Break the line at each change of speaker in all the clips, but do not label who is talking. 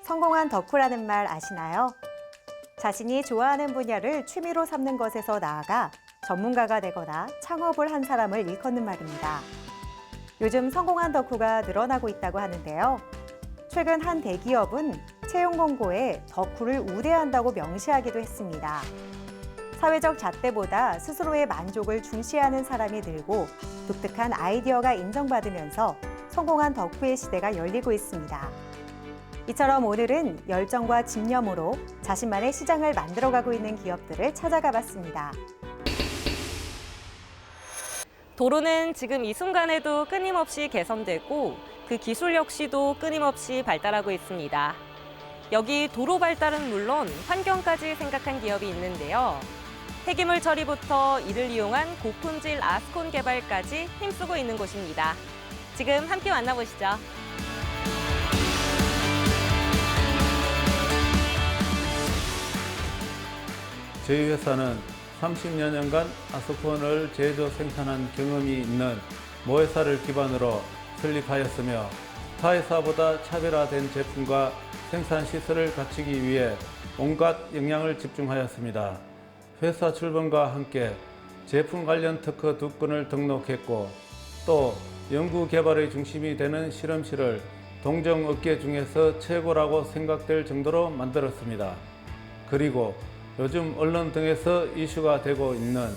성공한 덕후라는 말 아시나요? 자신이 좋아하는 분야를 취미로 삼는 것에서 나아가 전문가가 되거나 창업을 한 사람을 일컫는 말입니다. 요즘 성공한 덕후가 늘어나고 있다고 하는데요. 최근 한 대기업은 채용 공고에 덕후를 우대한다고 명시하기도 했습니다. 사회적 잣대보다 스스로의 만족을 중시하는 사람이 늘고 독특한 아이디어가 인정받으면서 성공한 덕후의 시대가 열리고 있습니다. 이처럼 오늘은 열정과 집념으로 자신만의 시장을 만들어가고 있는 기업들을 찾아가 봤습니다.
도로는 지금 이 순간에도 끊임없이 개선되고 그 기술 역시도 끊임없이 발달하고 있습니다. 여기 도로 발달은 물론 환경까지 생각한 기업이 있는데요. 폐기물 처리부터 이를 이용한 고품질 아스콘 개발까지 힘쓰고 있는 곳입니다. 지금 함께 만나보시죠.
저희 회사는 30여 년간 아스콘을 제조 생산한 경험이 있는 모회사를 기반으로 설립하였으며 타회사보다 차별화된 제품과 생산 시설을 갖추기 위해 온갖 역량을 집중하였습니다. 회사 출범과 함께 제품 관련 특허 2건을 등록했고 또 연구 개발의 중심이 되는 실험실을 동종업계 중에서 최고라고 생각될 정도로 만들었습니다. 그리고 요즘 언론 등에서 이슈가 되고 있는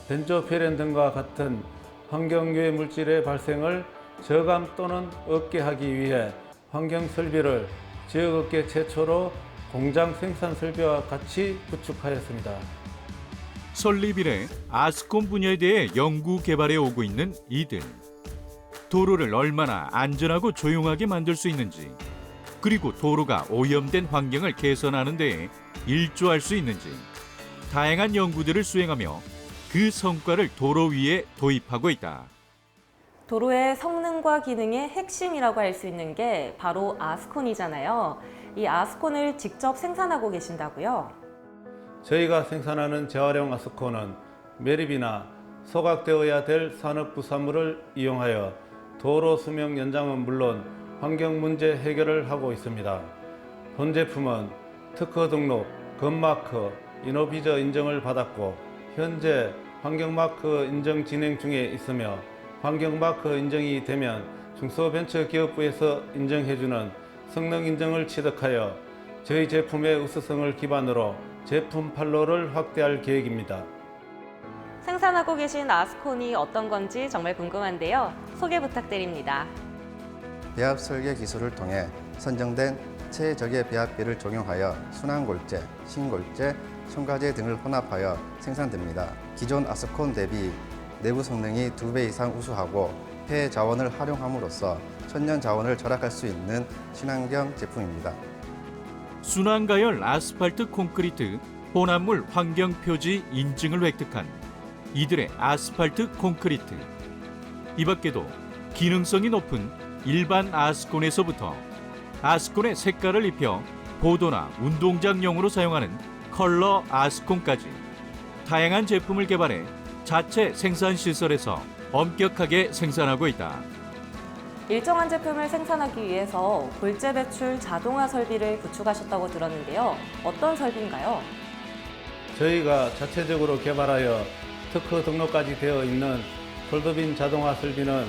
벤조피렌 등과 같은 환경유해 물질의 발생을 저감 또는 없게 하기 위해 환경 설비를 지역업계 최초로 공장 생산 설비와 같이 구축하였습니다.
설립 이래 아스콘 분야에 대해 연구 개발해 오고 있는 이들. 도로를 얼마나 안전하고 조용하게 만들 수 있는지, 그리고 도로가 오염된 환경을 개선하는 데에 일조할 수 있는지 다양한 연구들을 수행하며 그 성과를 도로 위에 도입하고 있다.
도로의 성능과 기능의 핵심이라고 할 수 있는 게 바로 아스콘이잖아요. 이 아스콘을 직접 생산하고 계신다고요?
저희가 생산하는 재활용 아스콘은 매립이나 소각되어야 될 산업부산물을 이용하여 도로 수명 연장은 물론 환경 문제 해결을 하고 있습니다. 본 제품은 특허 등록, 건마크, 이노비저 인정을 받았고 현재 환경마크 인정 진행 중에 있으며 환경마크 인정이 되면 중소벤처기업부에서 인정해주는 성능 인정을 취득하여 저희 제품의 우수성을 기반으로 제품 판로를 확대할 계획입니다.
생산하고 계신 아스콘이 어떤 건지 정말 궁금한데요. 소개 부탁드립니다.
배합 설계 기술을 통해 선정된 최적의 배합비를 적용하여 순환골재, 신골재, 첨가제 등을 혼합하여 생산됩니다. 기존 아스콘 대비 내부 성능이 2배 이상 우수하고 폐 자원을 활용함으로써 천연 자원을 절약할 수 있는 친환경 제품입니다.
순환가열 아스팔트 콘크리트 혼합물 환경표지 인증을 획득한 이들의 아스팔트 콘크리트. 이 밖에도 기능성이 높은 일반 아스콘에서부터 아스콘의 색깔을 입혀 보도나 운동장용으로 사용하는 컬러 아스콘까지 다양한 제품을 개발해 자체 생산시설에서 엄격하게 생산하고 있다.
일정한 제품을 생산하기 위해서 골재 배출 자동화 설비를 구축하셨다고 들었는데요. 어떤 설비인가요?
저희가 자체적으로 개발하여 특허 등록까지 되어 있는 콜드빈 자동화 설비는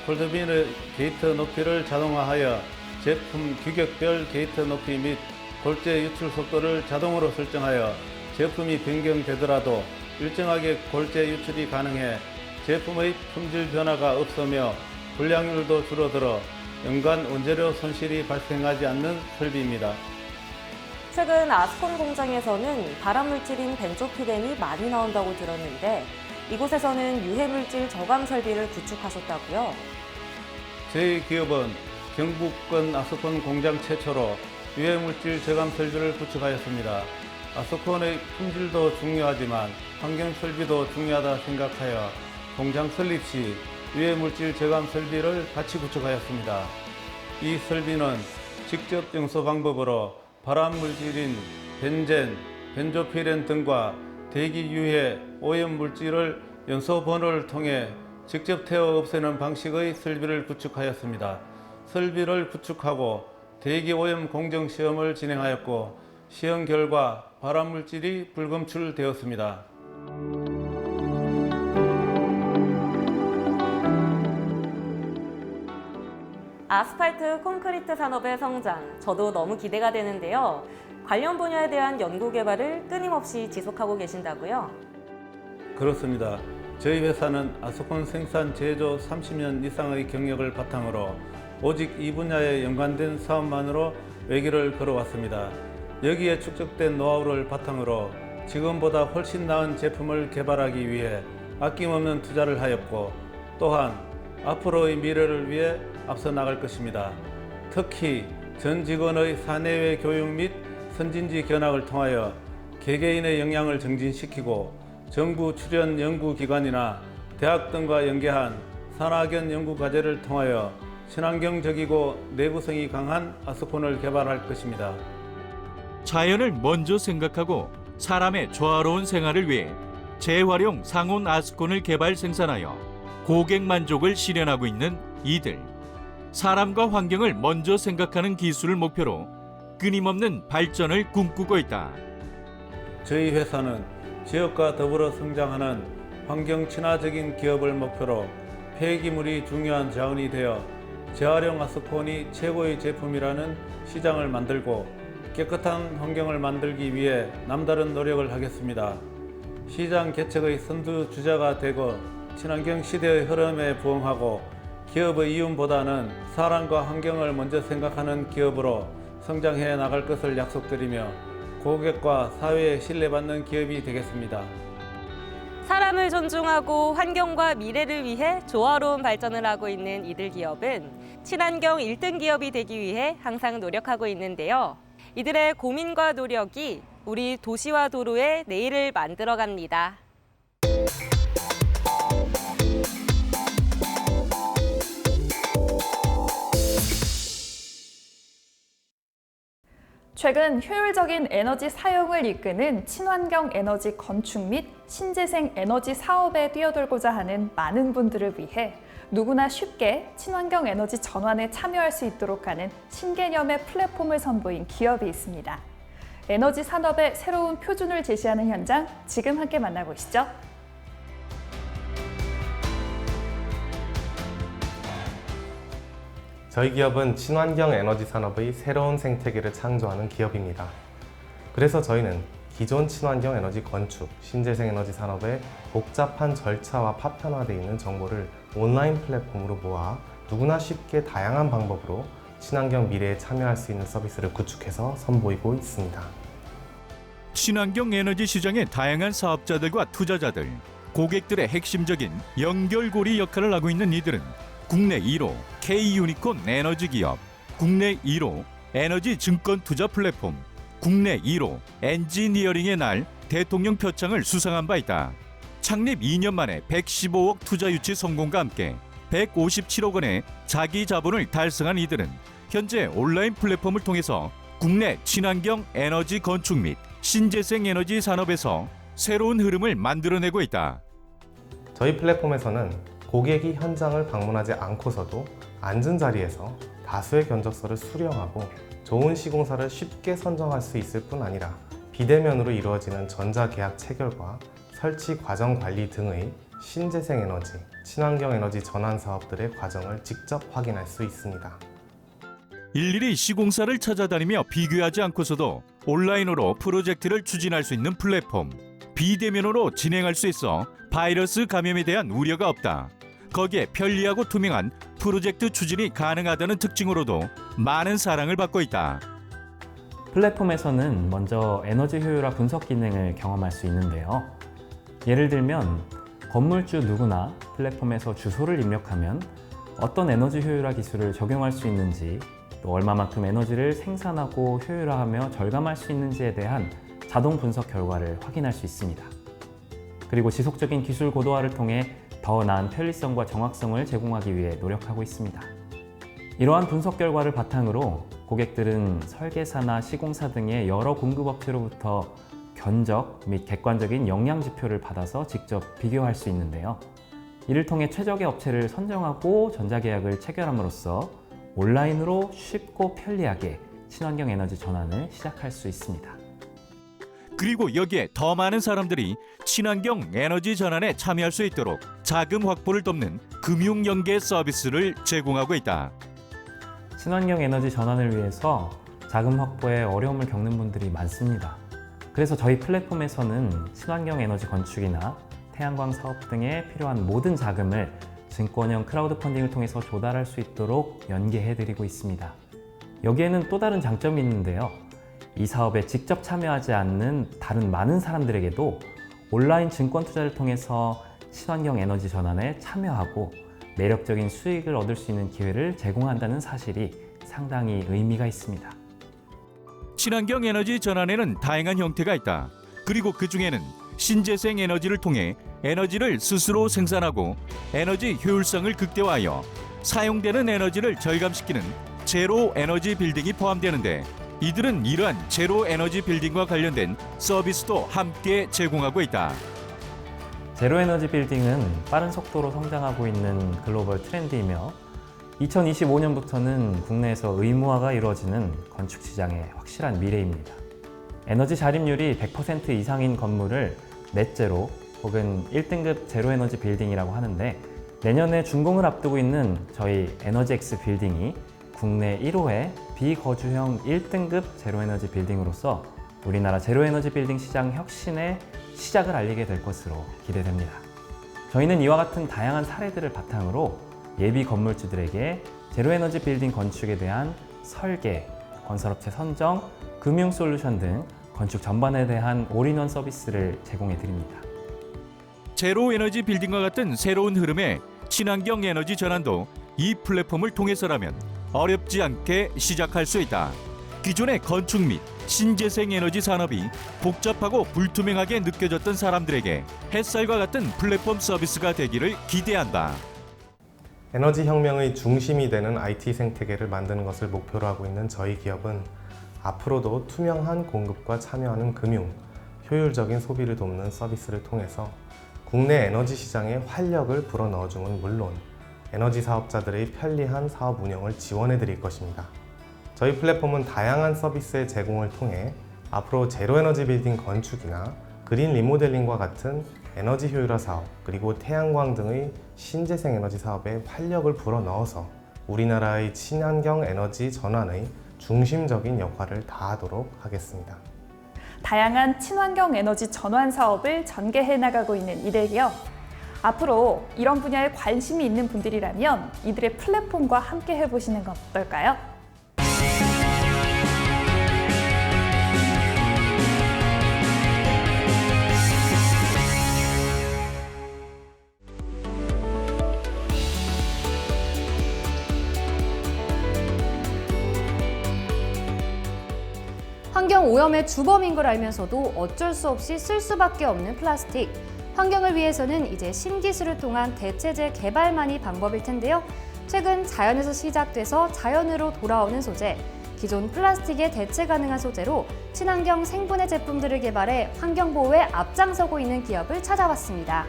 콜드빈의 게이트 높이를 자동화하여 제품 규격별 게이트 높이 및 골재 유출 속도를 자동으로 설정하여 제품이 변경되더라도 일정하게 골재 유출이 가능해 제품의 품질 변화가 없으며 불량률도 줄어들어 연간 원재료 손실이 발생하지 않는 설비입니다.
최근 아스콘 공장에서는 발암물질인 벤조피렌이 많이 나온다고 들었는데 이곳에서는 유해물질 저감 설비를 구축하셨다고요?
저희 기업은 경북권 아스콘 공장 최초로 유해물질 저감 설비를 구축하였습니다. 아스콘의 품질도 중요하지만 환경 설비도 중요하다 생각하여 공장 설립 시 유해물질 저감 설비를 같이 구축하였습니다. 이 설비는 직접 영소 방법으로 발암물질인 벤젠, 벤조피렌 등과 대기 유해 오염물질을 연소 번호를 통해 직접 태워 없애는 방식의 설비를 구축하였습니다. 설비를 구축하고 대기 오염 공정 시험을 진행하였고 시험 결과 발암물질이 불검출되었습니다.
아스팔트 콘크리트 산업의 성장, 저도 너무 기대가 되는데요. 관련 분야에 대한 연구 개발을 끊임없이 지속하고 계신다고요?
그렇습니다. 저희 회사는 아스콘 생산 제조 30년 이상의 경력을 바탕으로 오직 이 분야에 연관된 사업만으로 외길을 걸어왔습니다. 여기에 축적된 노하우를 바탕으로 지금보다 훨씬 나은 제품을 개발하기 위해 아낌없는 투자를 하였고 또한 앞으로의 미래를 위해 앞서 나갈 것입니다. 특히 전 직원의 사내외 교육 및 선진지 견학을 통하여 개개인의 역량을 정진시키고 정부 출연 연구기관이나 대학 등과 연계한 산학연 연구과제를 통하여 친환경적이고 내구성이 강한 아스콘을 개발할 것입니다.
자연을 먼저 생각하고 사람의 조화로운 생활을 위해 재활용 상온 아스콘을 개발 생산하여 고객 만족을 실현하고 있는 이들. 사람과 환경을 먼저 생각하는 기술을 목표로 끊임없는 발전을 꿈꾸고 있다.
저희 회사는 지역과 더불어 성장하는 환경 친화적인 기업을 목표로 폐기물이 중요한 자원이 되어 재활용 아스콘이 최고의 제품이라는 시장을 만들고 깨끗한 환경을 만들기 위해 남다른 노력을 하겠습니다. 시장 개척의 선두주자가 되고 친환경 시대의 흐름에 부응하고 기업의 이윤보다는 사람과 환경을 먼저 생각하는 기업으로 성장해 나갈 것을 약속드리며 고객과 사회에 신뢰받는 기업이 되겠습니다.
사람을 존중하고 환경과 미래를 위해 조화로운 발전을 하고 있는 이들 기업은 친환경 1등 기업이 되기 위해 항상 노력하고 있는데요. 이들의 고민과 노력이 우리 도시와 도로의 내일을 만들어갑니다.
최근 효율적인 에너지 사용을 이끄는 친환경 에너지 건축 및 신재생 에너지 사업에 뛰어들고자 하는 많은 분들을 위해 누구나 쉽게 친환경 에너지 전환에 참여할 수 있도록 하는 신개념의 플랫폼을 선보인 기업이 있습니다. 에너지 산업의 새로운 표준을 제시하는 현장, 지금 함께 만나보시죠.
저희 기업은 친환경 에너지 산업의 새로운 생태계를 창조하는 기업입니다. 그래서 저희는 기존 친환경 에너지 건축, 신재생 에너지 산업의 복잡한 절차와 파편화되어 있는 정보를 온라인 플랫폼으로 모아 누구나 쉽게 다양한 방법으로 친환경 미래에 참여할 수 있는 서비스를 구축해서 선보이고 있습니다.
친환경 에너지 시장의 다양한 사업자들과 투자자들, 고객들의 핵심적인 연결고리 역할을 하고 있는 이들은 국내 1호 K-유니콘 에너지 기업, 국내 1호 에너지 증권 투자 플랫폼, 국내 1호 엔지니어링의 날 대통령 표창을 수상한 바 있다. 창립 2년 만에 115억 투자 유치 성공과 함께 157억 원의 자기 자본을 달성한 이들은 현재 온라인 플랫폼을 통해서 국내 친환경 에너지 건축 및 신재생 에너지 산업에서 새로운 흐름을 만들어내고 있다.
저희 플랫폼에서는 고객이 현장을 방문하지 않고서도 앉은 자리에서 다수의 견적서를 수령하고 좋은 시공사를 쉽게 선정할 수 있을 뿐 아니라 비대면으로 이루어지는 전자계약 체결과 설치 과정 관리 등의 신재생 에너지, 친환경 에너지 전환 사업들의 과정을 직접 확인할 수 있습니다.
일일이 시공사를 찾아다니며 비교하지 않고서도 온라인으로 프로젝트를 추진할 수 있는 플랫폼. 비대면으로 진행할 수 있어 바이러스 감염에 대한 우려가 없다. 거기에 편리하고 투명한 프로젝트 추진이 가능하다는 특징으로도 많은 사랑을 받고 있다.
플랫폼에서는 먼저 에너지 효율화 분석 기능을 경험할 수 있는데요. 예를 들면 건물주 누구나 플랫폼에서 주소를 입력하면 어떤 에너지 효율화 기술을 적용할 수 있는지, 또 얼마만큼 에너지를 생산하고 효율화하며 절감할 수 있는지에 대한 자동 분석 결과를 확인할 수 있습니다. 그리고 지속적인 기술 고도화를 통해 더 나은 편리성과 정확성을 제공하기 위해 노력하고 있습니다. 이러한 분석 결과를 바탕으로 고객들은 설계사나 시공사 등의 여러 공급업체로부터 견적 및 객관적인 역량 지표를 받아서 직접 비교할 수 있는데요. 이를 통해 최적의 업체를 선정하고 전자계약을 체결함으로써 온라인으로 쉽고 편리하게 친환경 에너지 전환을 시작할 수 있습니다.
그리고 여기에 더 많은 사람들이 친환경 에너지 전환에 참여할 수 있도록 자금 확보를 돕는 금융 연계 서비스를 제공하고 있다.
친환경 에너지 전환을 위해서 자금 확보에 어려움을 겪는 분들이 많습니다. 그래서 저희 플랫폼에서는 친환경 에너지 건축이나 태양광 사업 등에 필요한 모든 자금을 증권형 크라우드 펀딩을 통해서 조달할 수 있도록 연계해드리고 있습니다. 여기에는 또 다른 장점이 있는데요. 이 사업에 직접 참여하지 않는 다른 많은 사람들에게도 온라인 증권 투자를 통해서 친환경 에너지 전환에 참여하고 매력적인 수익을 얻을 수 있는 기회를 제공한다는 사실이 상당히 의미가 있습니다.
친환경 에너지 전환에는 다양한 형태가 있다. 그리고 그 중에는 신재생 에너지를 통해 에너지를 스스로 생산하고 에너지 효율성을 극대화하여 사용되는 에너지를 절감시키는 제로 에너지 빌딩이 포함되는데, 이들은 이러한 제로 에너지 빌딩과 관련된 서비스도 함께 제공하고 있다.
제로 에너지 빌딩은 빠른 속도로 성장하고 있는 글로벌 트렌드이며 2025년부터는 국내에서 의무화가 이루어지는 건축 시장의 확실한 미래입니다. 에너지 자립률이 100% 이상인 건물을 넷제로 혹은 1등급 제로 에너지 빌딩이라고 하는데, 내년에 준공을 앞두고 있는 저희 에너지엑스 빌딩이 국내 1호의 비거주형 1등급 제로에너지 빌딩으로서 우리나라 제로에너지 빌딩 시장 혁신의 시작을 알리게 될 것으로 기대됩니다. 저희는 이와 같은 다양한 사례들을 바탕으로 예비 건물주들에게 제로에너지 빌딩 건축에 대한 설계, 건설업체 선정, 금융 솔루션 등 건축 전반에 대한 올인원 서비스를 제공해 드립니다.
제로 에너지 빌딩과 같은 새로운 흐름의 친환경 에너지 전환도 이 플랫폼을 통해서라면 어렵지 않게 시작할 수 있다. 기존의 건축 및 신재생 에너지 산업이 복잡하고 불투명하게 느껴졌던 사람들에게 햇살과 같은 플랫폼 서비스가 되기를 기대한다.
에너지 혁명의 중심이 되는 IT 생태계를 만드는 것을 목표로 하고 있는 저희 기업은 앞으로도 투명한 공급과 참여하는 금융, 효율적인 소비를 돕는 서비스를 통해서 국내 에너지 시장에 활력을 불어넣어줌은 물론 에너지 사업자들의 편리한 사업 운영을 지원해 드릴 것입니다. 저희 플랫폼은 다양한 서비스의 제공을 통해 앞으로 제로에너지 빌딩 건축이나 그린 리모델링과 같은 에너지 효율화 사업, 그리고 태양광 등의 신재생 에너지 사업에 활력을 불어넣어서 우리나라의 친환경 에너지 전환의 중심적인 역할을 다하도록 하겠습니다.
다양한 친환경 에너지 전환 사업을 전개해 나가고 있는 이들기업. 앞으로 이런 분야에 관심이 있는 분들이라면 이들의 플랫폼과 함께 해보시는 건 어떨까요?
환경 오염의 주범인 걸 알면서도 어쩔 수 없이 쓸 수밖에 없는 플라스틱. 환경을 위해서는 이제 신기술을 통한 대체재 개발만이 방법일 텐데요. 최근 자연에서 시작돼서 자연으로 돌아오는 소재, 기존 플라스틱에 대체 가능한 소재로 친환경 생분해 제품들을 개발해 환경 보호에 앞장서고 있는 기업을 찾아봤습니다.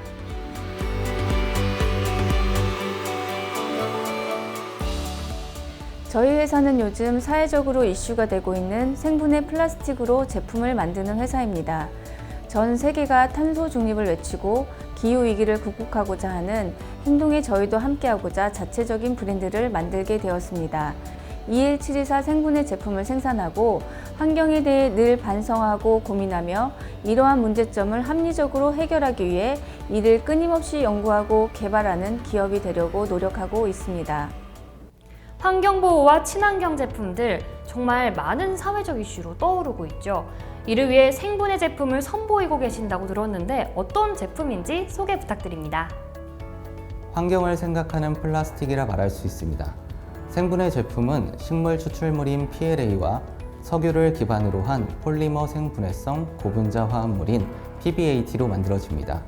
저희 회사는 요즘 사회적으로 이슈가 되고 있는 생분해 플라스틱으로 제품을 만드는 회사입니다. 전 세계가 탄소 중립을 외치고 기후위기를 극복하고자 하는 행동에 저희도 함께하고자 자체적인 브랜드를 만들게 되었습니다. 21724 생분해 제품을 생산하고 환경에 대해 늘 반성하고 고민하며 이러한 문제점을 합리적으로 해결하기 위해 이를 끊임없이 연구하고 개발하는 기업이 되려고 노력하고 있습니다.
환경보호와 친환경 제품들, 정말 많은 사회적 이슈로 떠오르고 있죠. 이를 위해 생분해 제품을 선보이고 계신다고 들었는데 어떤 제품인지 소개 부탁드립니다.
환경을 생각하는 플라스틱이라 말할 수 있습니다. 생분해 제품은 식물 추출물인 PLA와 석유를 기반으로 한 폴리머 생분해성 고분자 화합물인 PBAT로 만들어집니다.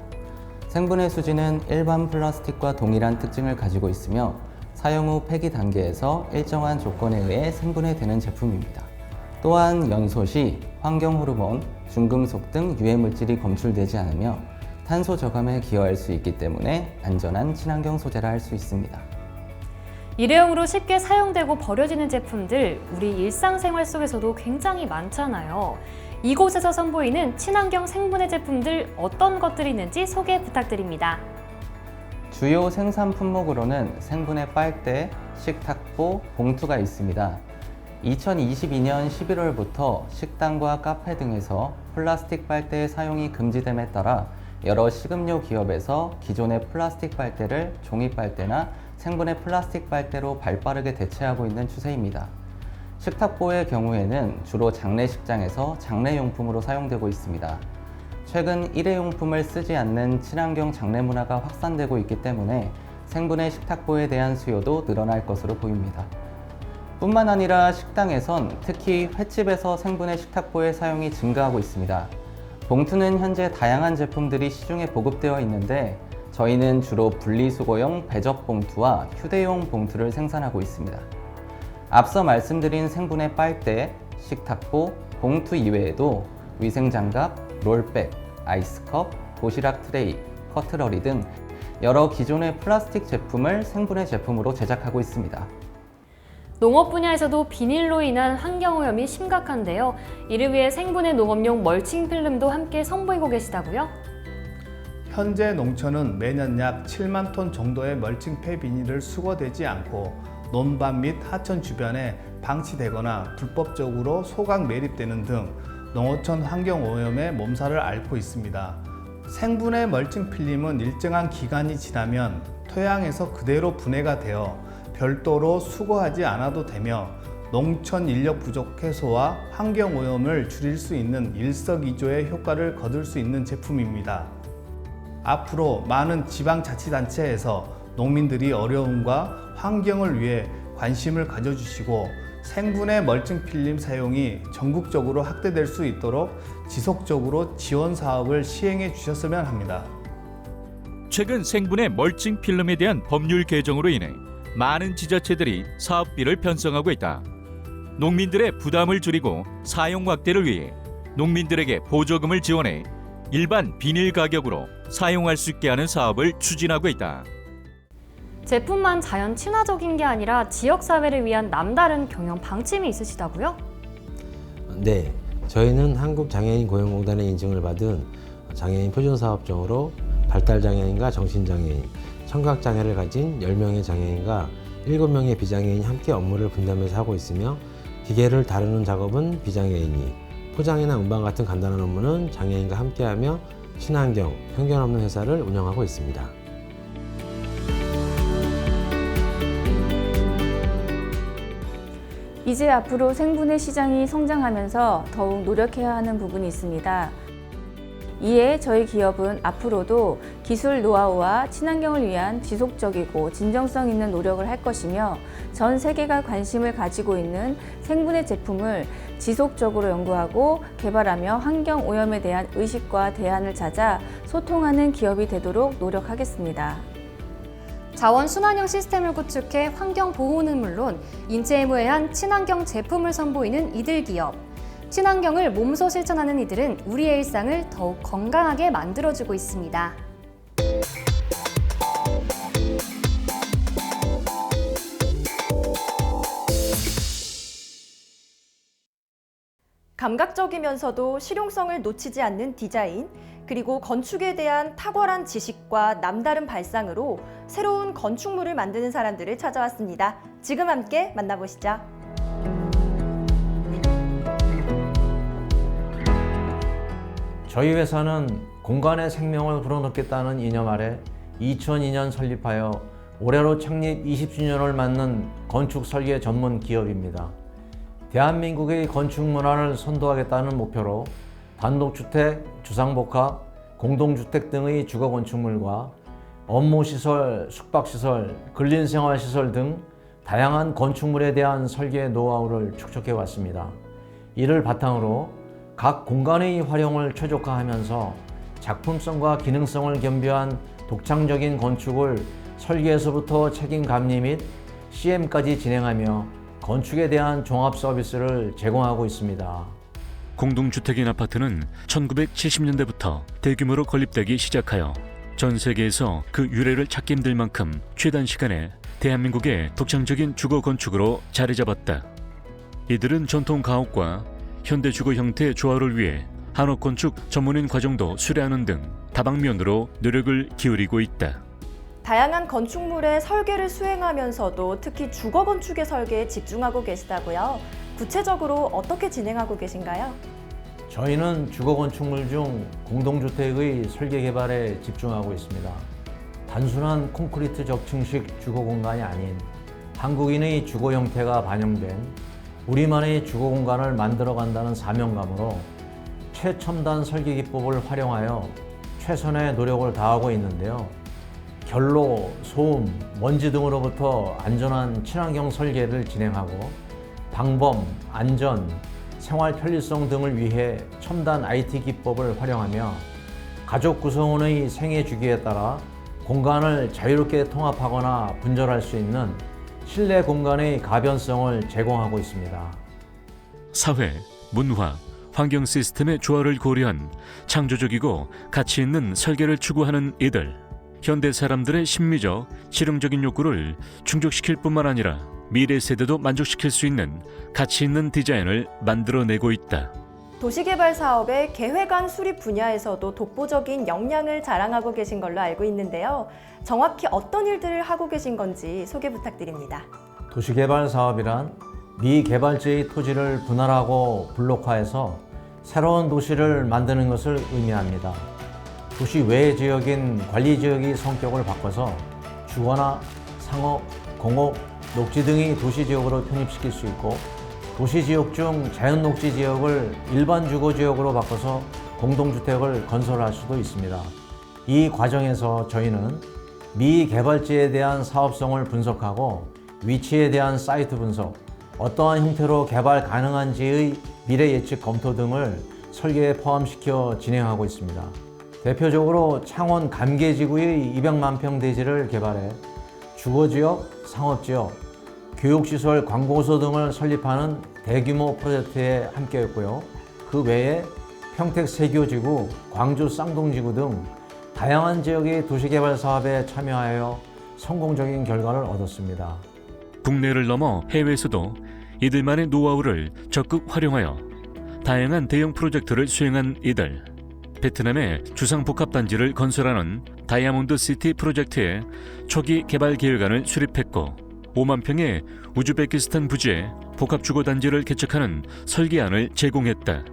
생분해 수지는 일반 플라스틱과 동일한 특징을 가지고 있으며 사용 후 폐기 단계에서 일정한 조건에 의해 생분해되는 제품입니다. 또한 연소 시 환경 호르몬, 중금속 등 유해 물질이 검출되지 않으며 탄소 저감에 기여할 수 있기 때문에 안전한 친환경 소재라 할 수 있습니다.
일회용으로 쉽게 사용되고 버려지는 제품들, 우리 일상생활 속에서도 굉장히 많잖아요. 이곳에서 선보이는 친환경 생분해 제품들 어떤 것들이 있는지 소개 부탁드립니다.
주요 생산 품목으로는 생분해 빨대, 식탁보, 봉투가 있습니다. 2022년 11월부터 식당과 카페 등에서 플라스틱 빨대의 사용이 금지됨에 따라 여러 식음료 기업에서 기존의 플라스틱 빨대를 종이 빨대나 생분해 플라스틱 빨대로 발빠르게 대체하고 있는 추세입니다. 식탁보의 경우에는 주로 장례식장에서 장례용품으로 사용되고 있습니다. 최근 일회용품을 쓰지 않는 친환경 장례 문화가 확산되고 있기 때문에 생분해 식탁보에 대한 수요도 늘어날 것으로 보입니다. 뿐만 아니라 식당에선 특히 횟집에서 생분해 식탁보의 사용이 증가하고 있습니다. 봉투는 현재 다양한 제품들이 시중에 보급되어 있는데 저희는 주로 분리수거용 배접 봉투와 휴대용 봉투를 생산하고 있습니다. 앞서 말씀드린 생분해 빨대, 식탁보, 봉투 이외에도 위생장갑, 롤백, 아이스컵, 도시락 트레이, 커트러리 등 여러 기존의 플라스틱 제품을 생분해 제품으로 제작하고 있습니다.
농업 분야에서도 비닐로 인한 환경오염이 심각한데요. 이를 위해 생분해 농업용 멀칭 필름도 함께 선보이고 계시다고요?
현재 농촌은 매년 약 7만 톤 정도의 멀칭 폐비닐을 수거되지 않고 논밭 및 하천 주변에 방치되거나 불법적으로 소각 매립되는 등 농어촌 환경오염에 몸살을 앓고 있습니다. 생분해 멀칭 필름은 일정한 기간이 지나면 토양에서 그대로 분해가 되어 별도로 수거하지 않아도 되며 농촌 인력 부족 해소와 환경오염을 줄일 수 있는 일석이조의 효과를 거둘 수 있는 제품입니다. 앞으로 많은 지방자치단체에서 농민들이 어려움과 환경을 위해 관심을 가져주시고 생분해 멀칭 필름 사용이 전국적으로 확대될 수 있도록 지속적으로 지원 사업을 시행해 주셨으면 합니다.
최근 생분해 멀칭 필름에 대한 법률 개정으로 인해 많은 지자체들이 사업비를 편성하고 있다. 농민들의 부담을 줄이고 사용 확대를 위해 농민들에게 보조금을 지원해 일반 비닐 가격으로 사용할 수 있게 하는 사업을 추진하고 있다.
제품만 자연 친화적인 게 아니라 지역사회를 위한 남다른 경영 방침이 있으시다고요?
네, 저희는 한국장애인 고용공단의 인증을 받은 장애인 표준사업종으로 발달장애인과 정신장애인, 청각장애를 가진 10명의 장애인과 7명의 비장애인이 함께 업무를 분담해서 하고 있으며 기계를 다루는 작업은 비장애인이, 포장이나 운반 같은 간단한 업무는 장애인과 함께하며 친환경, 편견 없는 회사를 운영하고 있습니다.
이제 앞으로 생분해 시장이 성장하면서 더욱 노력해야 하는 부분이 있습니다. 이에 저희 기업은 앞으로도 기술 노하우와 친환경을 위한 지속적이고 진정성 있는 노력을 할 것이며 전 세계가 관심을 가지고 있는 생분해 제품을 지속적으로 연구하고 개발하며 환경 오염에 대한 의식과 대안을 찾아 소통하는 기업이 되도록 노력하겠습니다.
자원 순환형 시스템을 구축해 환경 보호는 물론 인체에 무해한 친환경 제품을 선보이는 이들 기업. 친환경을 몸소 실천하는 이들은 우리의 일상을 더욱 건강하게 만들어주고 있습니다.
감각적이면서도 실용성을 놓치지 않는 디자인, 그리고 건축에 대한 탁월한 지식과 남다른 발상으로 새로운 건축물을 만드는 사람들을 찾아왔습니다. 지금 함께 만나보시죠.
저희 회사는 공간의 생명을 불어넣겠다는 이념 아래 2002년 설립하여 올해로 창립 20주년을 맞는 건축 설계 전문 기업입니다. 대한민국의 건축 문화를 선도하겠다는 목표로 단독주택, 주상복합, 공동주택 등의 주거 건축물과 업무시설, 숙박시설, 근린생활시설 등 다양한 건축물에 대한 설계 노하우를 축적해 왔습니다. 이를 바탕으로 각 공간의 활용을 최적화하면서 작품성과 기능성을 겸비한 독창적인 건축을 설계에서부터 책임 감리 및 CM까지 진행하며 건축에 대한 종합 서비스를 제공하고 있습니다.
공동주택인 아파트는 1970년대부터 대규모로 건립되기 시작하여 전 세계에서 그 유래를 찾기 힘들 만큼 최단 시간에 대한민국의 독창적인 주거 건축으로 자리 잡았다. 이들은 전통 가옥과 현대 주거 형태의 조화를 위해 한옥건축 전문인 과정도 수료하는 등 다방면으로 노력을 기울이고 있다.
다양한 건축물의 설계를 수행하면서도 특히 주거 건축의 설계에 집중하고 계시다고요. 구체적으로 어떻게 진행하고 계신가요?
저희는 주거 건축물 중 공동주택의 설계 개발에 집중하고 있습니다. 단순한 콘크리트 적층식 주거 공간이 아닌 한국인의 주거 형태가 반영된 우리만의 주거 공간을 만들어간다는 사명감으로 최첨단 설계 기법을 활용하여 최선의 노력을 다하고 있는데요. 결로, 소음, 먼지 등으로부터 안전한 친환경 설계를 진행하고 방범, 안전, 생활 편리성 등을 위해 첨단 IT 기법을 활용하며 가족 구성원의 생애 주기에 따라 공간을 자유롭게 통합하거나 분절할 수 있는 실내 공간의 가변성을 제공하고 있습니다.
사회, 문화, 환경 시스템의 조화를 고려한 창조적이고 가치 있는 설계를 추구하는 이들. 현대 사람들의 심미적, 실용적인 욕구를 충족시킬 뿐만 아니라 미래 세대도 만족시킬 수 있는 가치 있는 디자인을 만들어내고 있다.
도시개발 사업의 계획안 수립 분야에서도 독보적인 역량을 자랑하고 계신 걸로 알고 있는데요. 정확히 어떤 일들을 하고 계신 건지 소개 부탁드립니다.
도시개발 사업이란 미개발지의 토지를 분할하고 블록화해서 새로운 도시를 만드는 것을 의미합니다. 도시 외 지역인 관리지역의 성격을 바꿔서 주거나 상업, 공업, 녹지 등의 도시지역으로 편입시킬 수 있고 도시지역 중 자연녹지 지역을 일반 주거지역으로 바꿔서 공동주택을 건설할 수도 있습니다. 이 과정에서 저희는 미개발지에 대한 사업성을 분석하고 위치에 대한 사이트 분석, 어떠한 형태로 개발 가능한지의 미래 예측 검토 등을 설계에 포함시켜 진행하고 있습니다. 대표적으로 창원 감계지구의 200만 평 대지를 개발해 주거지역, 상업지역, 교육시설, 관공서 등을 설립하는 대규모 프로젝트에 함께했고요. 그 외에 평택 세교지구, 광주 쌍동지구 등 다양한 지역의 도시개발 사업에 참여하여 성공적인 결과를 얻었습니다.
국내를 넘어 해외에서도 이들만의 노하우를 적극 활용하여 다양한 대형 프로젝트를 수행한 이들. 베트남의 주상복합단지를 건설하는 다이아몬드 시티 프로젝트에 초기 개발 계획안을 수립했고 5만 평의 우즈베키스탄 부지에 복합주거단지를 개척하는 설계안을 제공했다.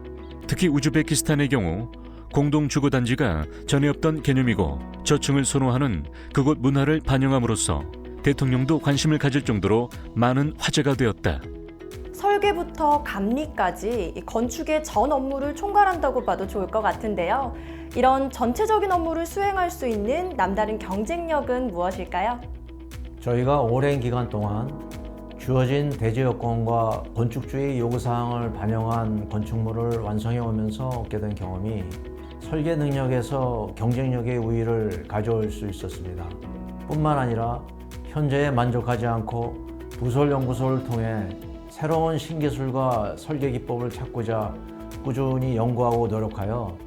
특히 우즈베키스탄의 경우 공동주거단지가 전에 없던 개념이고 저층을 선호하는 그곳 문화를 반영함으로써 대통령도 관심을 가질 정도로 많은 화제가 되었다.
설계부터 감리까지 건축의 전 업무를 총괄한다고 봐도 좋을 것 같은데요. 이런 전체적인 업무를 수행할 수 있는 남다른 경쟁력은 무엇일까요?
저희가 오랜 기간 동안 주어진 대지 여건과 건축주의 요구사항을 반영한 건축물을 완성해 오면서 얻게 된 경험이 설계 능력에서 경쟁력의 우위를 가져올 수 있었습니다. 뿐만 아니라 현재에 만족하지 않고 부설연구소를 통해 새로운 신기술과 설계 기법을 찾고자 꾸준히 연구하고 노력하여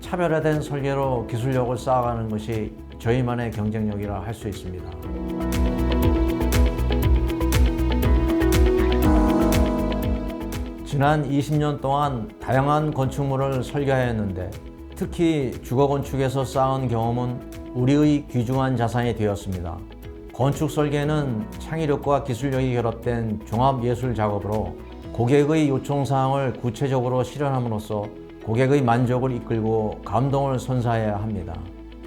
차별화된 설계로 기술력을 쌓아가는 것이 저희만의 경쟁력이라 할 수 있습니다. 지난 20년 동안 다양한 건축물을 설계하였는데 특히 주거건축에서 쌓은 경험은 우리의 귀중한 자산이 되었습니다. 건축 설계는 창의력과 기술력이 결합된 종합예술 작업으로 고객의 요청사항을 구체적으로 실현함으로써 고객의 만족을 이끌고 감동을 선사해야 합니다.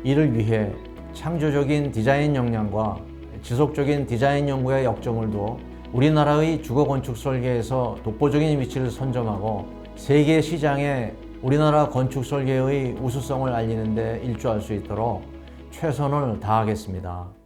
이를 위해 창조적인 디자인 역량과 지속적인 디자인 연구의 역점을 두어 우리나라의 주거건축 설계에서 독보적인 위치를 선점하고 세계 시장에 우리나라 건축 설계의 우수성을 알리는 데 일조할 수 있도록 최선을 다하겠습니다.